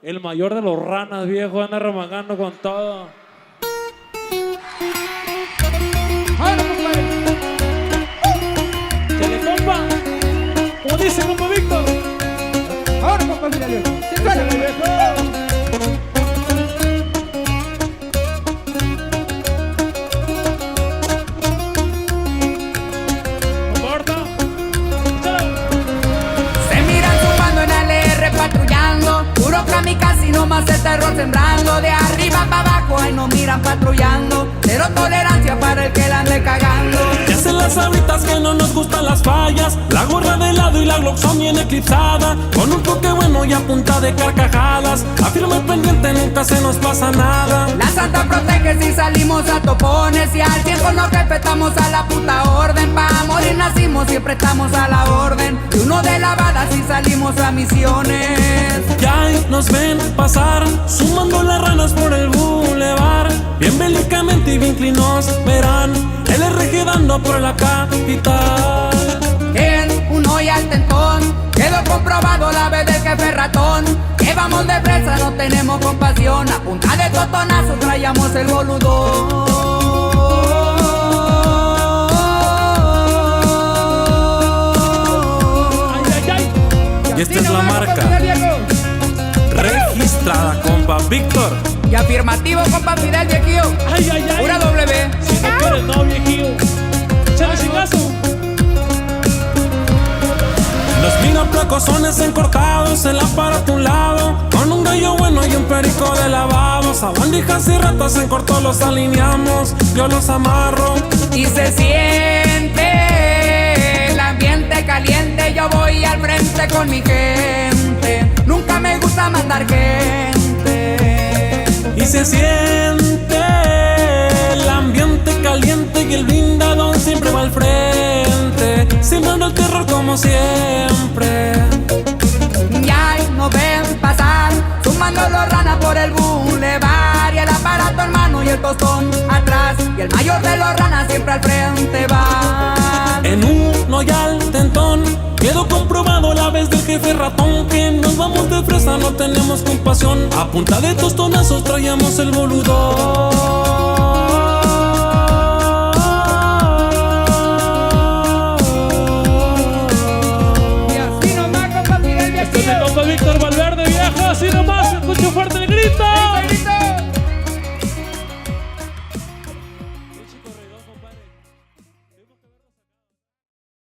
El mayor de los ranas, viejo, anda remangando con todo. ¡Ahora, compadre! ¡Chale, compa! ¿Cómo dice, compa Víctor? ¡Ahora, compa Fidelio! ¡Sí, sale, viejo! Patrullando, puro kamikaze, no más el terror sembrando. De arriba para abajo, ahí no miran patrullando. Cero tolerancia para el que la ande cagando. Ya se las sabritas que no nos gustan las fallas. La gorra de lado y la Glock son bien eclipsada. Con un toque bueno y a punta de carcajadas. Afirma el pendiente, nunca se nos pasa nada. La santa protege si salimos a topones. Y al tiempo nos respetamos a la puta orden. Pa' morir nacimos, siempre estamos a la orden. Y uno de la bala si salimos a misiones. Ya nos ven pasar, sumando las ranas por el bulevar. Bien bélicamente y bien clean nos verán. El RG dando por la capital. En uno y al tentón quedó comprobado la vez del jefe ratón. Que vamos de presa, no tenemos compasión. A punta de totonazo traíamos el boludón. Y esta es la marca registrada, compa Víctor. Y afirmativo, compa Fidel, viejillo. ¡Ay, ay, ay! Pura W. Si no quieres, no, viejillo. ¡Échale chingazo! Los miraplacosones encortados, el aparato a un lado. Con un gallo bueno y un perico de lavabo. Sabandijas y ratas en corto los alineamos. Yo los amarro. Y se siente el ambiente caliente. Yo voy al frente con mi gente. Nunca me gusta mandar gente. Y se siente el ambiente caliente y el blindado siempre va al frente, sembrando el terror como siempre. Y ahí nos ven pasar, sumando los ranas por el bulevar. Y el aparato en mano y el tostón atrás. Y el mayor de los ranas siempre al frente va. En uno y al tentón quedó comprobado la vez del jefe ratón. Que nos vamos de fresa, no tenemos compasión. A punta de tostonazos traíamos el boludón. Y así nomás, compa Fidel, Este es viejillo. el compa Víctor.